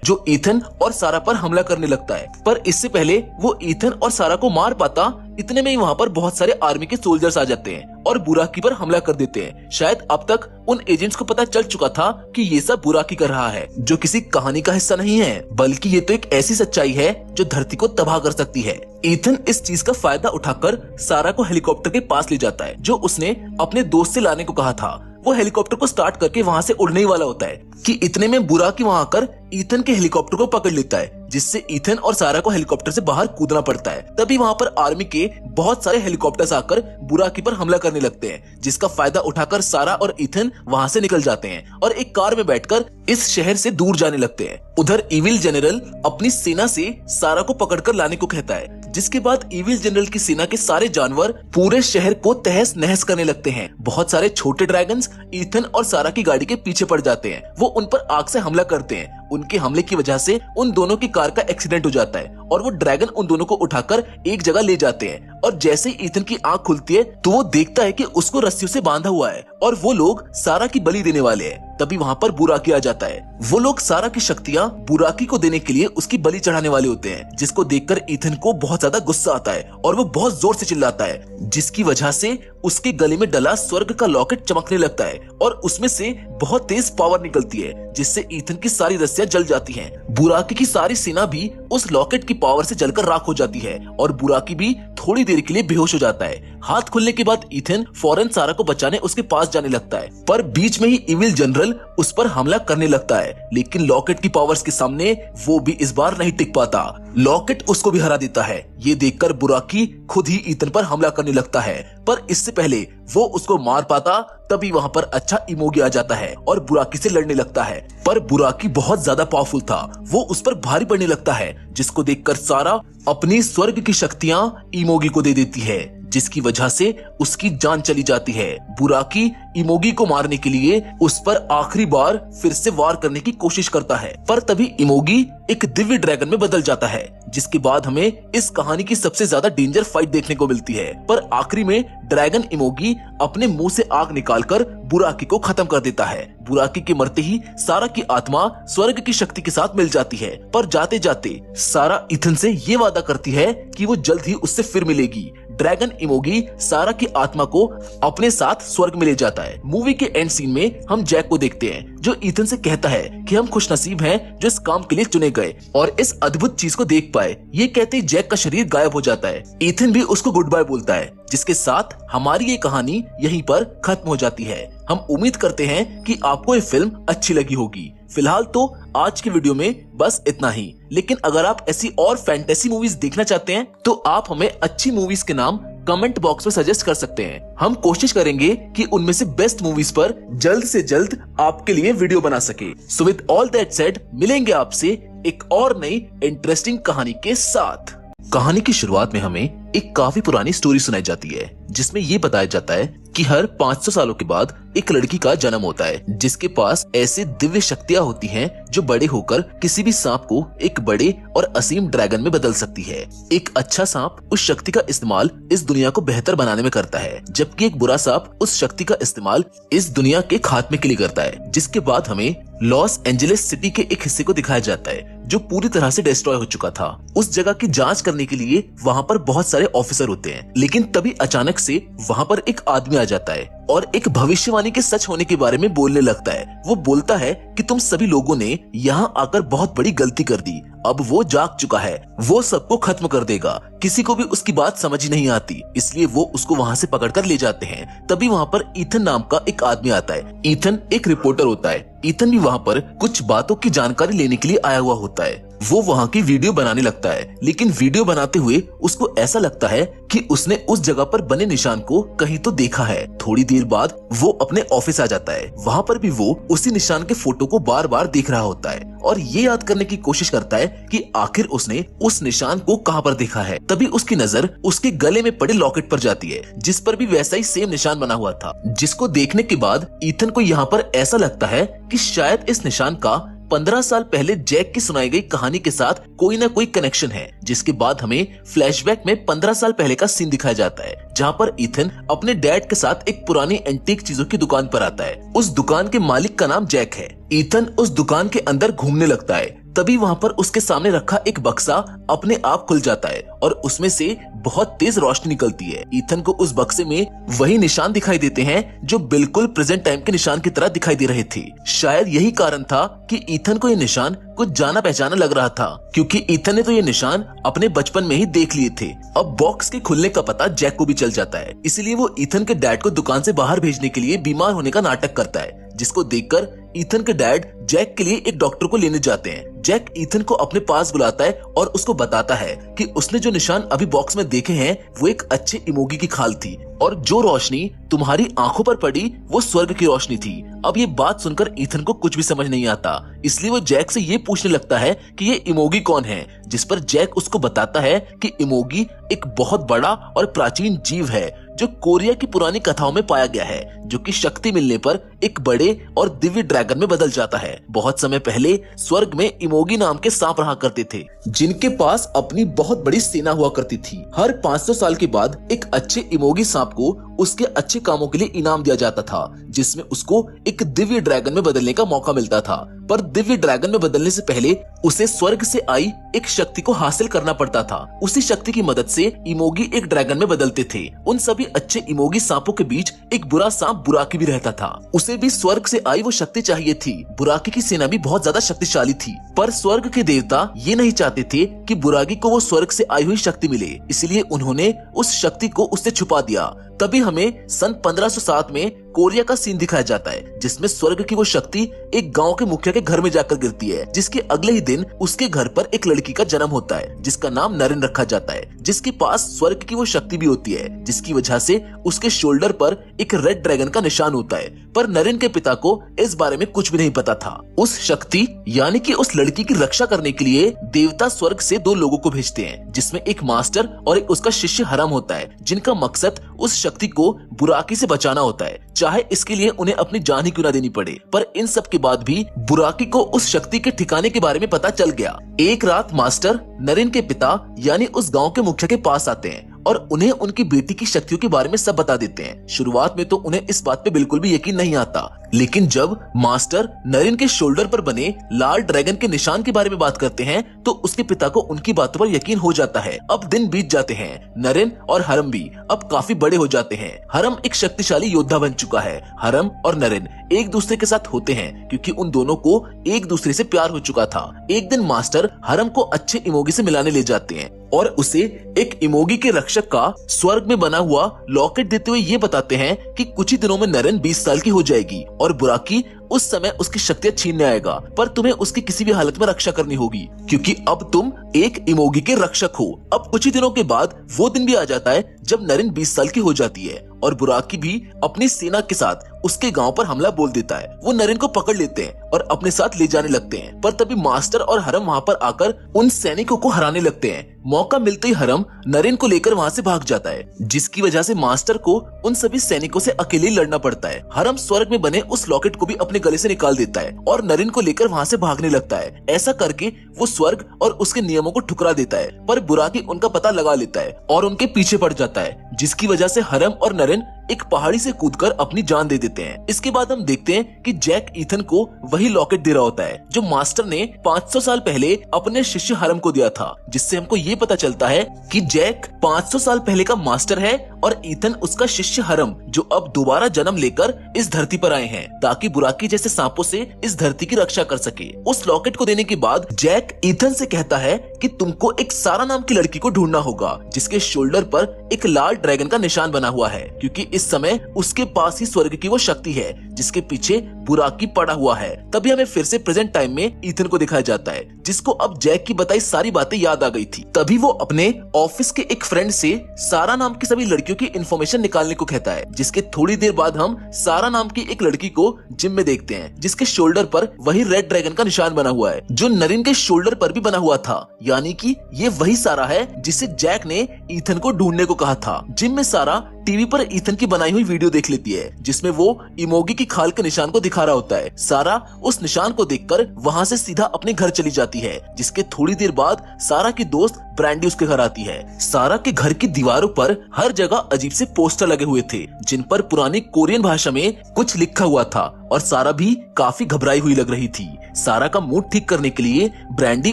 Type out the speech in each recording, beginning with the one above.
जो ईथन और सारा पर हमला करने लगता है। पर इससे पहले वो ईथन और सारा को मार पाता, इतने में ही वहाँ पर बहुत सारे आर्मी के सोल्जर्स आ जाते हैं और बुराकी पर हमला कर देते हैं। शायद अब तक उन एजेंट्स को पता चल चुका था कि ये सब बुराकी कर रहा है, जो किसी कहानी का हिस्सा नहीं है, बल्कि ये तो एक ऐसी सच्चाई है जो धरती को तबाह कर सकती है। ईथन इस चीज का फायदा उठाकर सारा को हेलीकॉप्टर के पास ले जाता है, जो उसने अपने दोस्त से लाने को कहा था। वो हेलीकॉप्टर को स्टार्ट करके वहाँ से उड़ने ही वाला होता है कि इतने में बुराकी वहाँ आकर ईथन के हेलीकॉप्टर को पकड़ लेता है, जिससे ईथन और सारा को हेलीकॉप्टर से बाहर कूदना पड़ता है। तभी वहाँ पर आर्मी के बहुत सारे हेलीकॉप्टर्स आकर बुराकी पर हमला करने लगते हैं, जिसका फायदा उठाकर सारा और ईथन वहाँ से निकल जाते हैं और एक कार में बैठकर इस शहर से दूर जाने लगते हैं। उधर इविल जनरल अपनी सेना से सारा को पकड़कर लाने को कहता है, जिसके बाद इविल जनरल की सेना के सारे जानवर पूरे शहर को तहस नहस करने लगते हैं। बहुत सारे छोटे ड्रैगन्स ईथन और सारा की गाड़ी के पीछे पड़ जाते हैं। वो उन पर आग से हमला करते हैं। उनके हमले की वजह से उन दोनों की कार का एक्सीडेंट हो जाता है और वो ड्रैगन उन दोनों को उठाकर एक जगह ले जाते हैं। और जैसे ही ईथन की आंख खुलती है तो वो देखता है कि उसको रस्सियों से बांधा हुआ है और वो लोग सारा की बलि देने वाले हैं। तभी वहाँ पर बुराकी आ जाता है। वो लोग सारा की शक्तियाँ बुराकी को देने के लिए उसकी बलि चढ़ाने वाले होते हैं, जिसको देखकर ईथन को बहुत ज्यादा गुस्सा आता है और वो बहुत जोर से चिल्लाता है, जिसकी वजह से उसके गले में डला स्वर्ग का लॉकेट चमकने लगता है और उसमें से बहुत तेज पावर निकलती है, जिससे ईथन की सारी रस्सियां जल जाती हैं। बुराकी की सारी सेना भी उस लॉकेट की पावर से जलकर राख हो जाती है और बुराकी भी थोड़ी देर के लिए बेहोश हो जाता है। हाथ खुलने के बाद ईथन फौरन सारा को बचाने उसके पास जाने लगता है, पर बीच में ही इविल जनरल उस पर हमला करने लगता है, लेकिन लॉकेट की पावर्स के सामने वो भी इस बार नहीं टिक पाता। लॉकेट उसको भी हरा देता है। ये देखकर बुराकी खुद ही ईथन पर हमला करने लगता है, पर इससे पहले वो उसको मार पाता तभी वहाँ पर अच्छा इमोगी आ जाता है और बुराकी से लड़ने लगता है। पर बुराकी बहुत ज्यादा पावरफुल था, वो उस पर भारी पड़ने लगता है, जिसको देखकर सारा अपनी स्वर्ग की शक्तियाँ इमोगी को दे देती है, जिसकी वजह से उसकी जान चली जाती है। बुराकी इमोगी को मारने के लिए उस पर आखिरी बार फिर से वार करने की कोशिश करता है, पर तभी इमोगी एक दिव्य ड्रैगन में बदल जाता है, जिसके बाद हमें इस कहानी की सबसे ज्यादा डेंजर फाइट देखने को मिलती है। पर आखिरी में ड्रैगन इमोगी अपने मुंह से आग निकालकर बुराकी को खत्म कर देता है। बुराकी के मरते ही सारा की आत्मा स्वर्ग की शक्ति के साथ मिल जाती है, पर जाते जाते सारा ईथन से ये वादा करती है कि वो जल्द ही उससे फिर मिलेगी। ड्रैगन इमोगी सारा की आत्मा को अपने साथ स्वर्ग में ले जाता है। मूवी के एंड सीन में हम जैक को देखते हैं, जो ईथन से कहता है कि हम खुशनसीब हैं जो इस काम के लिए चुने गए और इस अद्भुत चीज को देख पाए। ये कहते ही जैक का शरीर गायब हो जाता है। ईथन भी उसको गुड बाय बोलता है, जिसके साथ हमारी ये कहानी यहीं पर खत्म हो जाती है। हम उम्मीद करते हैं कि आपको ये फिल्म अच्छी लगी होगी। फिलहाल तो आज की वीडियो में बस इतना ही, लेकिन अगर आप ऐसी और फैंटेसी मूवीज देखना चाहते हैं तो आप हमें अच्छी मूवीज के नाम कमेंट बॉक्स में सजेस्ट कर सकते हैं। हम कोशिश करेंगे कि उनमें से बेस्ट मूवीज पर जल्द से जल्द आपके लिए वीडियो बना सके। So with all that said, मिलेंगे आपसे एक और नई इंटरेस्टिंग कहानी के साथ। कहानी की शुरुआत में हमें एक काफी पुरानी स्टोरी सुनाई जाती है, जिसमें ये बताया जाता है कि हर 500 सालों के बाद एक लड़की का जन्म होता है, जिसके पास ऐसे दिव्य शक्तियां होती हैं जो बड़े होकर किसी भी सांप को एक बड़े और असीम ड्रैगन में बदल सकती है। एक अच्छा सांप उस शक्ति का इस्तेमाल इस दुनिया को बेहतर बनाने में करता है, जबकि एक बुरा सांप उस शक्ति का इस्तेमाल इस दुनिया के खात्मे के लिए करता है। जिसके बाद हमें लॉस एंजलिस सिटी के एक हिस्से को दिखाया जाता है जो पूरी तरह से डिस्ट्रॉय हो चुका था। उस जगह की जांच करने के लिए वहाँ पर बहुत सारे ऑफिसर होते हैं, लेकिन तभी अचानक से वहाँ पर एक आदमी आ जाता है और एक भविष्यवाणी के सच होने के बारे में बोलने लगता है। वो बोलता है कि तुम सभी लोगों ने यहाँ आकर बहुत बड़ी गलती कर दी, अब वो जाग चुका है, वो सबको खत्म कर देगा। किसी को भी उसकी बात समझ ही नहीं आती, इसलिए वो उसको वहाँ से पकड़कर ले जाते हैं। तभी वहाँ पर ईथन नाम का एक आदमी आता है। ईथन एक रिपोर्टर होता है। ईथन भी वहाँ पर कुछ बातों की जानकारी लेने के लिए आया हुआ होता है। वो वहाँ की वीडियो बनाने लगता है, लेकिन वीडियो बनाते हुए उसको ऐसा लगता है कि उसने उस जगह पर बने निशान को कहीं तो देखा है। थोड़ी देर बाद वो अपने ऑफिस आ जाता है। वहाँ पर भी वो उसी निशान के फोटो को बार बार देख रहा होता है और ये याद करने की कोशिश करता है कि आखिर उसने उस निशान को कहाँ पर देखा है। तभी उसकी नजर उसके गले में पड़े लॉकेट पर जाती है, जिस पर भी वैसा ही सेम निशान बना हुआ था। जिसको देखने के बाद ईथन को यहाँ पर ऐसा लगता है कि शायद इस निशान का 15 साल पहले जैक की सुनाई गई कहानी के साथ कोई ना कोई कनेक्शन है। जिसके बाद हमें फ्लैशबैक में 15 साल पहले का सीन दिखाया जाता है, जहाँ पर ईथन अपने डैड के साथ एक पुरानी एंटीक चीजों की दुकान पर आता है। उस दुकान के मालिक का नाम जैक है। ईथन उस दुकान के अंदर घूमने लगता है, तभी वहाँ पर उसके सामने रखा एक बक्सा अपने आप खुल जाता है और उसमें से बहुत तेज रोशनी निकलती है। ईथन को उस बक्से में वही निशान दिखाई देते हैं जो बिल्कुल प्रेजेंट टाइम के निशान की तरह दिखाई दे रहे थे। शायद यही कारण था कि ईथन को ये निशान कुछ जाना पहचाना लग रहा था, क्योंकि ईथन ने तो ये निशान अपने बचपन में ही देख लिए थे। अब बॉक्स के खुलने का पता जैक को भी चल जाता है, इसलिए वो ईथन के डैड को दुकान से बाहर भेजने के लिए बीमार होने का नाटक करता है, जिसको देखकर ईथन के डैड जैक के लिए एक डॉक्टर को लेने जाते हैं। जैक ईथन को अपने पास बुलाता है और उसको बताता है कि उसने जो निशान अभी बॉक्स में देखे हैं वो एक अच्छे इमोगी की खाल थी और जो रोशनी तुम्हारी आंखों पर पड़ी वो स्वर्ग की रोशनी थी। अब ये बात सुनकर ईथन को कुछ भी समझ नहीं आता, इसलिए वो जैक से ये पूछने लगता है कि ये इमोगी कौन है, जिस पर जैक उसको बताता है कि इमोगी एक बहुत बड़ा और प्राचीन जीव है जो कोरिया की पुरानी कथाओं में पाया गया है, जो कि शक्ति मिलने पर एक बड़े और दिव्य ड्रैगन में बदल जाता है। बहुत समय पहले स्वर्ग में इमोगी नाम के सांप रहा करते थे, जिनके पास अपनी बहुत बड़ी सेना हुआ करती थी। हर 500 साल के बाद एक अच्छे इमोगी सांप को उसके अच्छे कामों के लिए इनाम दिया जाता था, जिसमें उसको एक दिव्य ड्रैगन में बदलने का मौका मिलता था। पर दिव्य ड्रैगन में बदलने से पहले उसे स्वर्ग से आई एक शक्ति को हासिल करना पड़ता था। उसी शक्ति की मदद से इमोगी एक ड्रैगन में बदलते थे। उन सभी अच्छे इमोगी सांपों के बीच एक बुरा सांप बुराकी भी रहता था। उसे भी स्वर्ग से आई वो शक्ति चाहिए थी। बुराकी की सेना भी बहुत ज्यादा शक्तिशाली थी, पर स्वर्ग के देवता ये नहीं चाहते थे कि बुराकी को वो स्वर्ग से आई हुई शक्ति मिले, इसलिए उन्होंने उस शक्ति को उससे छुपा दिया। तभी हमें सन 1507 में कोरिया का सीन दिखाया जाता है, जिसमें स्वर्ग की वो शक्ति एक गांव के मुखिया के घर में जाकर गिरती है, जिसके अगले ही दिन उसके घर पर एक लड़की का जन्म होता है जिसका नाम नरेन रखा जाता है, जिसके पास स्वर्ग की वो शक्ति भी होती है, जिसकी वजह से उसके शोल्डर पर एक रेड ड्रैगन का निशान होता है। पर नरेन के पिता को इस बारे में कुछ भी नहीं पता था। उस शक्ति यानी कि उस लड़की की रक्षा करने के लिए देवता स्वर्ग से 2 लोगों को भेजते हैं, जिसमें एक मास्टर और एक उसका शिष्य हरम होता है, जिनका मकसद उस शक्ति को बुराकी से बचाना होता है, चाहे इसके लिए उन्हें अपनी जान ही क्यों न देनी पड़े। पर इन सब के बाद भी बुराकी को उस शक्ति के ठिकाने के बारे में पता चल गया। एक रात मास्टर नरेन के पिता यानी उस गांव के मुखिया के पास आते हैं और उन्हें उनकी बेटी की शक्तियों के बारे में सब बता देते हैं। शुरुआत में तो उन्हें इस बात पे बिल्कुल भी यकीन नहीं आता, लेकिन जब मास्टर नरेन के शोल्डर पर बने लाल ड्रैगन के निशान के बारे में बात करते हैं तो उसके पिता को उनकी बातों पर यकीन हो जाता है। अब दिन बीत जाते हैं। नरेन और हरम भी अब काफी बड़े हो जाते हैं। हरम एक शक्तिशाली योद्धा बन चुका है। हरम और नरेन एक दूसरे के साथ होते हैं क्योंकि उन दोनों को एक दूसरे से प्यार हो चुका था। एक दिन मास्टर हरम को अच्छे इमोगी से मिलाने ले जाते हैं और उसे एक इमोगी के रक्षक का स्वर्ग में बना हुआ लॉकेट देते हुए ये बताते हैं कि कुछ ही दिनों में नरेन 20 साल की हो जाएगी और बुराकी उस समय उसकी शक्तियां छीनने आएगा, पर तुम्हें उसकी किसी भी हालत में रक्षा करनी होगी क्योंकि अब तुम एक इमोगी के रक्षक हो। अब कुछ ही दिनों के बाद वो दिन भी आ जाता है जब नरेन 20 साल की हो जाती है और बुराकी भी अपनी सेना के साथ उसके गांव पर हमला बोल देता है। वो नरेन को पकड़ लेते हैं और अपने साथ ले जाने लगते हैं, पर तभी मास्टर और हरम वहाँ पर आकर उन सैनिकों को हराने लगते हैं। मौका मिलते ही हरम नरेन को लेकर वहाँ से भाग जाता है, जिसकी वजह से मास्टर को उन सभी सैनिकों से अकेले लड़ना पड़ता है। हरम स्वर्ग में बने उस लॉकेट को भी अपने गले से निकाल देता है और नरेन को लेकर वहाँ से भागने लगता है। ऐसा करके वो स्वर्ग और उसके नियमों को ठुकरा देता है, पर बुराकी उनका पता लगा लेता है और उनके पीछे पड़ जाता है, जिसकी वजह से हरम और नरेन एक पहाड़ी से कूदकर अपनी जान दे देते हैं। इसके बाद हम देखते हैं कि जैक ईथन को वही लॉकेट दे रहा होता है जो मास्टर ने 500 साल पहले अपने शिष्य हरम को दिया था, जिससे हमको ये पता चलता है कि जैक 500 साल पहले का मास्टर है और ईथन उसका शिष्य हरम, जो अब दोबारा जन्म लेकर इस धरती पर आए हैं ताकि बुराकी जैसे सांपों से इस धरती की रक्षा कर सके। उस लॉकेट को देने के बाद जैक ईथन से कहता है कि तुमको एक सारा नाम की लड़की को ढूंढना होगा जिसके शोल्डर पर एक लाल ड्रैगन का निशान बना हुआ है, क्योंकि इस समय उसके पास ही स्वर्ग की वो शक्ति है जिसके पीछे बुराकी पड़ा हुआ है। तभी हमें फिर से प्रेजेंट टाइम में ईथन को दिखाया जाता है, जिसको अब जैक की बताई सारी बातें याद आ गई थी। तभी वो अपने ऑफिस के एक फ्रेंड से सारा नाम की सभी लड़कियों की इन्फॉर्मेशन निकालने को कहता है, जिसके थोड़ी देर बाद हम सारा नाम की एक लड़की को जिम में देखते हैं जिसके शोल्डर पर वही रेड ड्रैगन का निशान बना हुआ है जो नरेन के शोल्डर पर भी बना हुआ था, यानी कि ये वही सारा है जिसे जैक ने ईथन को ढूंढने को कहा था। जिम में सारा टीवी पर ईथन की बनाई हुई वीडियो देख लेती है जिसमें वो इमोगी की खाल के निशान को दिखा रहा होता है। सारा उस निशान को देखकर वहाँ से सीधा अपने घर चली जाती है, जिसके थोड़ी देर बाद सारा की दोस्त ब्रैंडी उसके घर आती है। सारा के घर की दीवारों पर हर जगह अजीब से पोस्टर लगे हुए थे जिन पर पुरानी कोरियन भाषा में कुछ लिखा हुआ था और सारा भी काफी घबराई हुई लग रही थी। सारा का मूड ठीक करने के लिए ब्रैंडी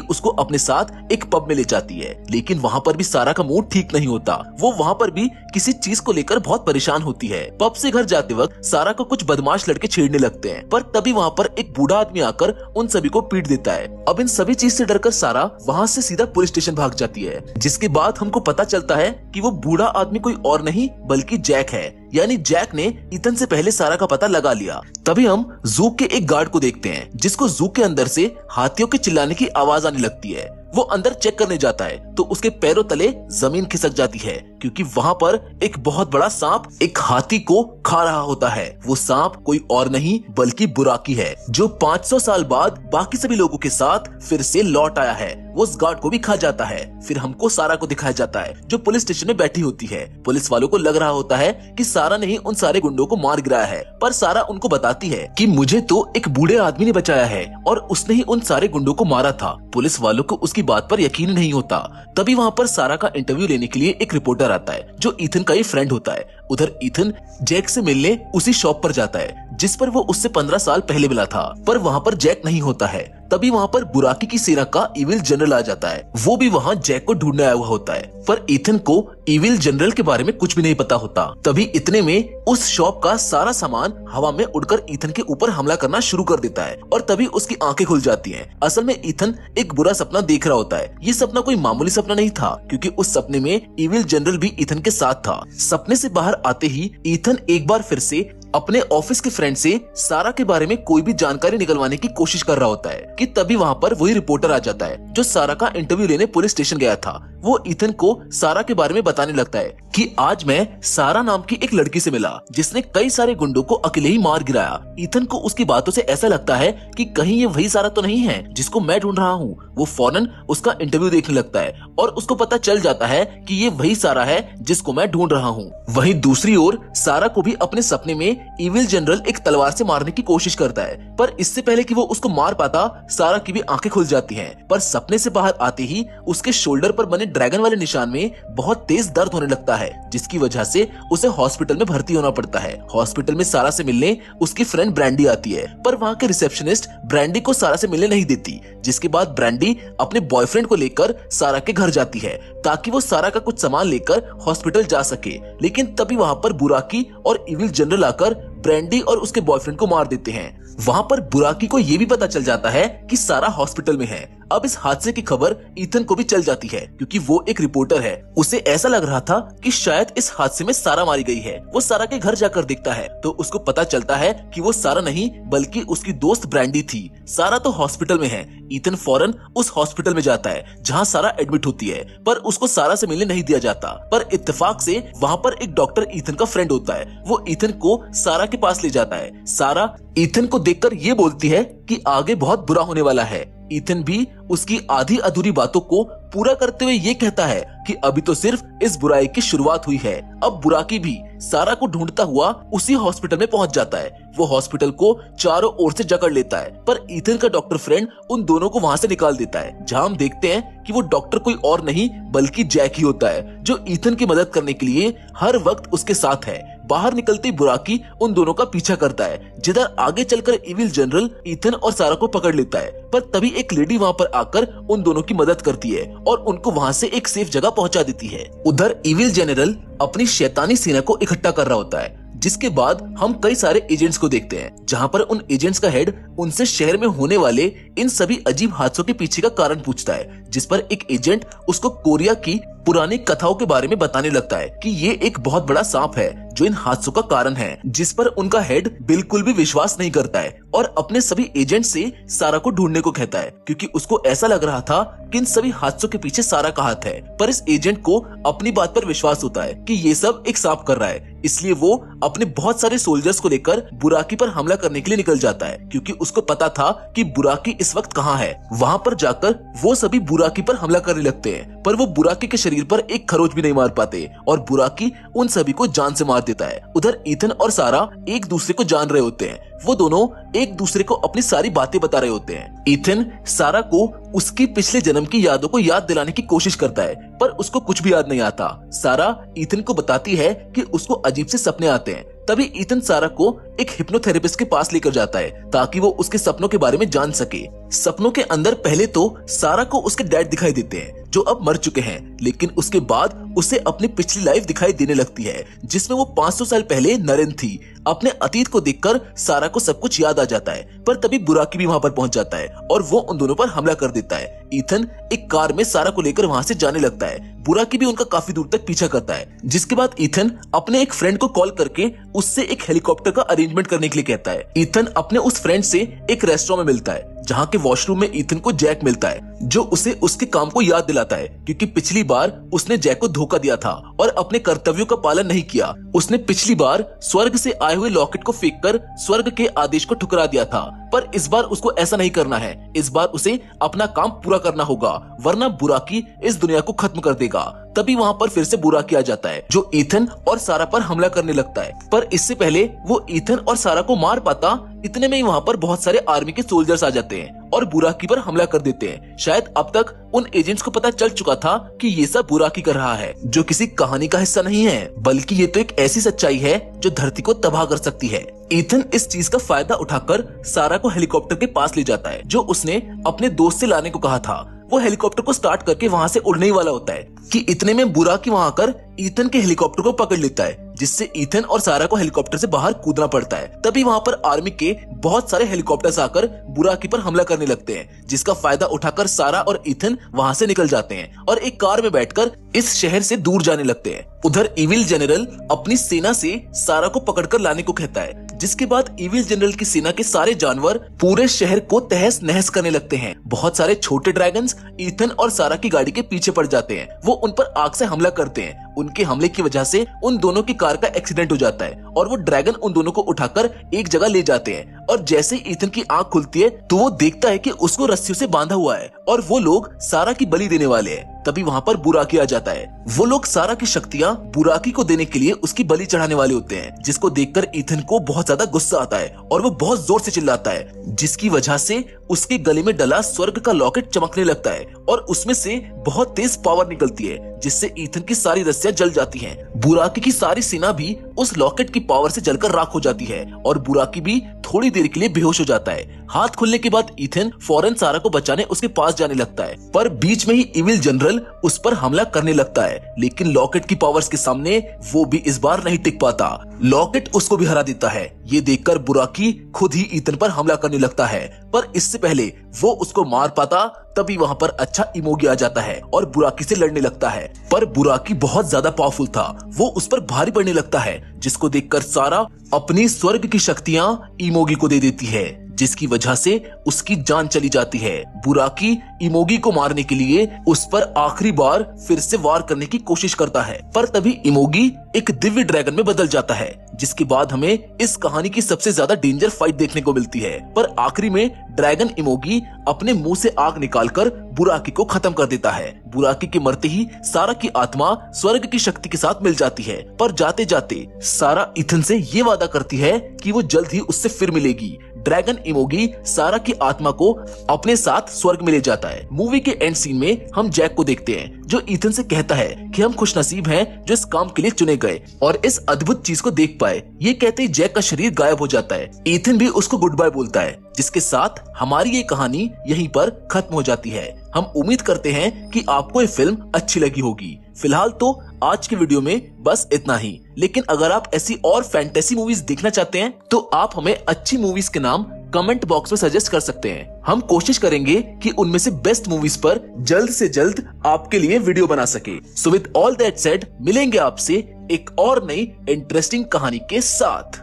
उसको अपने साथ एक पब में ले जाती है, लेकिन वहाँ पर भी सारा का मूड ठीक नहीं होता। वो वहाँ पर भी किसी चीज को लेकर बहुत परेशान होती है। पब से घर जाते वक्त सारा को कुछ बदमाश लड़के छेड़ने लगते हैं, पर तभी वहाँ पर एक बूढ़ा आदमी आकर उन सभी को पीट देता है। अब इन सभी चीज से डरकर सारा वहाँ से सीधा पुलिस स्टेशन भाग जाती है, जिसके बाद हमको पता चलता है कि वो बूढ़ा आदमी कोई और नहीं बल्कि जैक है। यानी जैक ने ईथन से पहले सारा का पता लगा लिया। तभी हम जू के एक गार्ड को देखते हैं जिसको जू के अंदर से हाथियों के चिल्लाने की आवाज आने लगती है। वो अंदर चेक करने जाता है तो उसके पैरों तले जमीन खिसक जाती है क्योंकि वहाँ पर एक बहुत बड़ा सांप एक हाथी को खा रहा होता है। वो सांप कोई और नहीं बल्कि बुराकी है जो 500 साल बाद बाकी सभी लोगों के साथ फिर से लौट आया है। वो उस गार्ड को भी खा जाता है। फिर हमको सारा को दिखाया जाता है जो पुलिस स्टेशन में बैठी होती है। पुलिस वालों को लग रहा होता है कि सारा ने ही उन सारे गुंडों को मार गिराया है, पर सारा उनको बताती है कि मुझे तो एक बूढ़े आदमी ने बचाया है और उसने ही उन सारे गुंडों को मारा था। पुलिस वालों को उसकी बात पर यकीन नहीं होता। तभी वहाँ पर सारा का इंटरव्यू लेने के लिए एक रिपोर्टर आता है जो ईथन का ही फ्रेंड होता है। उधर ईथन जैक से मिलने उसी शॉप पर जाता है जिस पर वो उससे 15 साल पहले मिला था, पर वहाँ पर जैक नहीं होता है। तभी वहाँ पर बुराकी की सेना का इविल जनरल आ जाता है। वो भी वहाँ जैक को ढूंढने आया हुआ होता है, पर ईथन को इविल जनरल के बारे में कुछ भी नहीं पता होता। तभी इतने में उस शॉप का सारा सामान हवा में उड़कर ईथन के ऊपर हमला करना शुरू कर देता है और तभी उसकी आंखें खुल जाती हैं। असल में ईथन एक बुरा सपना देख रहा होता है। ये सपना कोई मामूली सपना नहीं था क्योंकि उस सपने में इविल जनरल भी ईथन के साथ था। सपने से बाहर आते ही ईथन एक बार फिर से अपने ऑफिस के फ्रेंड से सारा के बारे में कोई भी जानकारी निकलवाने की कोशिश कर रहा होता है कि तभी वहाँ पर वही रिपोर्टर आ जाता है जो सारा का इंटरव्यू लेने पुलिस स्टेशन गया था। वो ईथन को सारा के बारे में बताने लगता है कि आज मैं सारा नाम की एक लड़की से मिला जिसने कई सारे गुंडों को अकेले ही मार गिराया। ईथन को उसकी बातों से ऐसा लगता है कि कहीं ये वही सारा तो नहीं है जिसको मैं ढूंढ रहा हूँ। वो फौरन उसका इंटरव्यू देखने लगता है और उसको पता चल जाता है कि ये वही सारा है जिसको मैं ढूंढ रहा हूँ। वहीं दूसरी ओर सारा को भी अपने सपने में इविल जनरल एक तलवार से मारने की कोशिश करता है, पर इससे पहले कि वो उसको मार पाता सारा की भी आंखें खुल जाती हैं। पर सपने से बाहर आते ही उसके शोल्डर पर बने ड्रैगन वाले निशान में बहुत तेज दर्द होने लगता है जिसकी वजह से उसे हॉस्पिटल में भर्ती होना पड़ता है। हॉस्पिटल में सारा से मिलने उसकी फ्रेंड ब्रैंडी आती है, पर वहाँ के रिसेप्शनिस्ट ब्रैंडी को सारा से मिलने नहीं देती, जिसके बाद ब्रैंडी अपने बॉयफ्रेंड को लेकर सारा के घर जाती है ताकि वो सारा का कुछ सामान लेकर हॉस्पिटल जा सके। लेकिन तभी वहाँ पर बुराकी और इविल जनरल आकर ब्रैंडी और उसके बॉयफ्रेंड को मार देते हैं। वहाँ पर बुराकी को ये भी पता चल जाता है कि सारा हॉस्पिटल में है। अब इस हादसे की खबर ईथन को भी चल जाती है क्योंकि वो एक रिपोर्टर है। उसे ऐसा लग रहा था कि शायद इस हादसे में सारा मारी गई है। वो सारा के घर जाकर देखता है तो उसको पता चलता है कि वो सारा नहीं बल्कि उसकी दोस्त ब्रैंडी थी। सारा तो हॉस्पिटल में है। ईथन फौरन उस हॉस्पिटल में जाता है जहाँ सारा एडमिट होती है, पर उसको सारा से मिलने नहीं दिया जाता। पर इत्तेफाक से वहाँ पर एक डॉक्टर ईथन का फ्रेंड होता है। वो ईथन को सारा के पास ले जाता है। सारा ईथन को देखकर ये बोलती है कि आगे बहुत बुरा होने वाला है। ईथन भी उसकी आधी अधूरी बातों को पूरा करते हुए ये कहता है कि अभी तो सिर्फ इस बुराई की शुरुआत हुई है। अब बुराकी भी सारा को ढूंढता हुआ उसी हॉस्पिटल में पहुंच जाता है। वो हॉस्पिटल को चारों ओर से जकड़ लेता है, पर ईथन का डॉक्टर फ्रेंड उन दोनों को वहां से निकाल देता है। जहां हम देखते हैं कि वो डॉक्टर कोई और नहीं बल्कि जैक ही होता है जो ईथन की मदद करने के लिए हर वक्त उसके साथ है। बाहर निकलते ही बुराकी उन दोनों का पीछा करता है, जिधर आगे चलकर इविल जनरल ईथन और सारा को पकड़ लेता है। पर तभी एक लेडी वहाँ पर आकर उन दोनों की मदद करती है और उनको वहाँ से एक सेफ जगह पहुँचा देती है। उधर इविल जनरल अपनी शैतानी सेना को इकट्ठा कर रहा होता है, जिसके बाद हम कई सारे एजेंट्स को देखते हैं जहां पर उन एजेंट्स का हेड उनसे शहर में होने वाले इन सभी अजीब हादसों के पीछे का कारण पूछता है, जिस पर एक एजेंट उसको कोरिया की पुरानी कथाओं के बारे में बताने लगता है कि ये एक बहुत बड़ा सांप है जो इन हादसों का कारण है, जिस पर उनका हेड बिल्कुल भी विश्वास नहीं करता है और अपने सभी एजेंट से सारा को ढूंढने को कहता है क्योंकि उसको ऐसा लग रहा था कि इन सभी हादसों के पीछे सारा का हाथ है। पर इस एजेंट को अपनी बात पर विश्वास होता है कि ये सब एक सांप कर रहा है, इसलिए वो अपने बहुत सारे सोल्जर्स को लेकर बुराकी पर हमला करने के लिए निकल जाता है, क्योंकि उसको पता था कि बुराकी इस वक्त कहाँ है। वहाँ पर जाकर वो सभी बुराकी पर हमला करने लगते हैं, पर वो बुराकी के शरीर पर एक खरोच भी नहीं मार पाते और बुराकी उन सभी को जान से मार देता है। उधर ईथन और सारा एक दूसरे को जान रहे होते हैं। वो दोनों एक दूसरे को अपनी सारी बातें बता रहे होते हैं। ईथन सारा को उसकी पिछले जन्म की यादों को याद दिलाने की कोशिश करता है, पर उसको कुछ भी याद नहीं आता। सारा ईथन को बताती है कि उसको अजीब से सपने आते हैं। तभी ईथन सारा को एक हिप्नोथेरेपिस्ट के पास लेकर जाता है ताकि वो उसके सपनों के बारे में जान सके। सपनों के अंदर पहले तो सारा को उसके डैड दिखाई देते हैं जो अब मर चुके हैं, लेकिन उसके बाद उसे अपनी पिछली लाइफ दिखाई देने लगती है जिसमें वो 500 साल पहले नरेन थी। अपने अतीत को देखकर सारा को सब कुछ याद आ जाता है, पर तभी बुराकी भी वहाँ पर पहुंच जाता है और वो उन दोनों पर हमला कर देता है। ईथन एक कार में सारा को लेकर वहाँ से जाने लगता है। बुराकी भी उनका काफी दूर तक पीछा करता है, जिसके बाद ईथन अपने एक फ्रेंड को कॉल करके उससे एक हेलीकॉप्टर का अरेंजमेंट करने के लिए कहता है। ईथन अपने उस फ्रेंड से एक रेस्टोरेंट में मिलता है जहाँ के वॉशरूम में ईथन को जैक मिलता है, जो उसे उसके काम को याद दिलाता है, क्योंकि पिछली बार उसने जैक को धोखा दिया था और अपने कर्तव्यों का पालन नहीं किया। उसने पिछली बार स्वर्ग से आए हुए लॉकेट को फेंककर स्वर्ग के आदेश को ठुकरा दिया था, पर इस बार उसको ऐसा नहीं करना है। इस बार उसे अपना काम पूरा करना होगा, वरना बुराकी इस दुनिया को खत्म कर देगा। तभी वहाँ पर फिर से बुराकी आ जाता है जो ईथन और सारा पर हमला करने लगता है, पर इससे पहले वो ईथन और सारा को मार पाता इतने में ही वहाँ पर बहुत सारे आर्मी के सोल्जर्स आ जाते हैं और बुराकी पर हमला कर देते हैं। शायद अब तक उन एजेंट्स को पता चल चुका था कि ये सब बुराकी कर रहा है, जो किसी कहानी का हिस्सा नहीं है, बल्कि ये तो एक ऐसी सच्चाई है जो धरती को तबाह कर सकती है। ईथन इस चीज का फायदा उठाकर सारा को हेलीकॉप्टर के पास ले जाता है जो उसने अपने दोस्त से लाने को कहा था। वो हेलीकॉप्टर को स्टार्ट करके वहाँ से उड़ने ही वाला होता है कि इतने में बुराकी वहाँ आकर ईथन के हेलीकॉप्टर को पकड़ लेता है, जिससे ईथन और सारा को हेलीकॉप्टर से बाहर कूदना पड़ता है। तभी वहाँ पर आर्मी के बहुत सारे हेलीकॉप्टर्स आकर बुराकी पर हमला करने लगते हैं, जिसका फायदा उठाकर सारा और ईथन वहाँ से निकल जाते हैं और एक कार में बैठकर इस शहर से दूर जाने लगते हैं। उधर इविल जनरल अपनी सेना से सारा को पकड़कर लाने को कहता है, जिसके बाद इविल जनरल की सेना के सारे जानवर पूरे शहर को तहस नहस करने लगते हैं। बहुत सारे छोटे ड्रैगन्स ईथन और सारा की गाड़ी के पीछे पड़ जाते हैं। वो उन पर आग से हमला करते हैं। उनके हमले की वजह से उन दोनों की कार का एक्सीडेंट हो जाता है और वो ड्रैगन उन दोनों को उठाकर एक जगह ले जाते हैं। और जैसे ही ईथन की आंख खुलती है तो वो देखता है कि उसको रस्सियों से बांधा हुआ है और वो लोग सारा की बलि देने वाले हैं। तभी वहाँ पर बुराकी आ जाता है। वो लोग सारा की शक्तियाँ बुराकी को देने के लिए उसकी बलि चढ़ाने वाले होते हैं, जिसको देखकर ईथन को बहुत ज्यादा गुस्सा आता है और वो बहुत जोर से चिल्लाता है, जिसकी वजह से उसके गले में डला स्वर्ग का लॉकेट चमकने लगता है और उसमें से बहुत तेज पावर निकलती है, जिससे ईथन की सारी रस्सियां जल जाती हैं। बुराकी की सारी सेना भी उस लॉकेट की पावर से जलकर राख हो जाती है और बुराकी भी थोड़ी देर के लिए बेहोश हो जाता है। हाथ खुलने के बाद ईथन फौरन सारा को बचाने उसके पास जाने लगता है, पर बीच में ही इविल जनरल उस पर हमला करने लगता है, लेकिन लॉकेट की पावर्स के सामने वो भी इस बार नहीं टिक पाता। लॉकेट उसको भी हरा देता है। ये देखकर बुराकी खुद ही ईथन पर हमला करने लगता है, पर इससे पहले वो उसको मार पाता तभी वहाँ पर अच्छा इमोगी आ जाता है और बुराकी से लड़ने लगता है। पर बुराकी बहुत ज्यादा पावरफुल था, वो उस पर भारी पड़ने लगता है, जिसको देखकर सारा अपनी स्वर्ग की शक्तियाँ इमोगी को दे देती है, जिसकी वजह से उसकी जान चली जाती है। बुराकी इमोगी को मारने के लिए उस पर आखिरी बार फिर से वार करने की कोशिश करता है, पर तभी इमोगी एक दिव्य ड्रैगन में बदल जाता है, जिसके बाद हमें इस कहानी की सबसे ज्यादा डेंजर फाइट देखने को मिलती है। पर आखिरी में ड्रैगन इमोगी अपने मुंह से आग निकालकर बुराकी को खत्म कर देता है। बुराकी के मरते ही सारा की आत्मा स्वर्ग की शक्ति के साथ मिल जाती है, पर जाते जाते सारा ईथन से ये वादा करती है कि वो जल्द ही उससे फिर मिलेगी। ड्रैगन इमोगी सारा की आत्मा को अपने साथ स्वर्ग में ले जाता है। मूवी के एंड सीन में हम जैक को देखते हैं जो ईथन से कहता है कि हम खुशनसीब हैं जो इस काम के लिए चुने गए और इस अद्भुत चीज को देख पाए। ये कहते ही जैक का शरीर गायब हो जाता है। ईथन भी उसको गुड बाय बोलता है, जिसके साथ हमारी ये कहानी यहीं पर खत्म हो जाती है। हम उम्मीद करते हैं कि आपको ये फिल्म अच्छी लगी होगी। फिलहाल तो आज की वीडियो में बस इतना ही, लेकिन अगर आप ऐसी और फैंटेसी मूवीज देखना चाहते हैं तो आप हमें अच्छी मूवीज के नाम कमेंट बॉक्स में सजेस्ट कर सकते हैं। हम कोशिश करेंगे कि उनमें से बेस्ट मूवीज पर जल्द से जल्द आपके लिए वीडियो बना सके। So with all that said, मिलेंगे आपसे एक और नई इंटरेस्टिंग कहानी के साथ।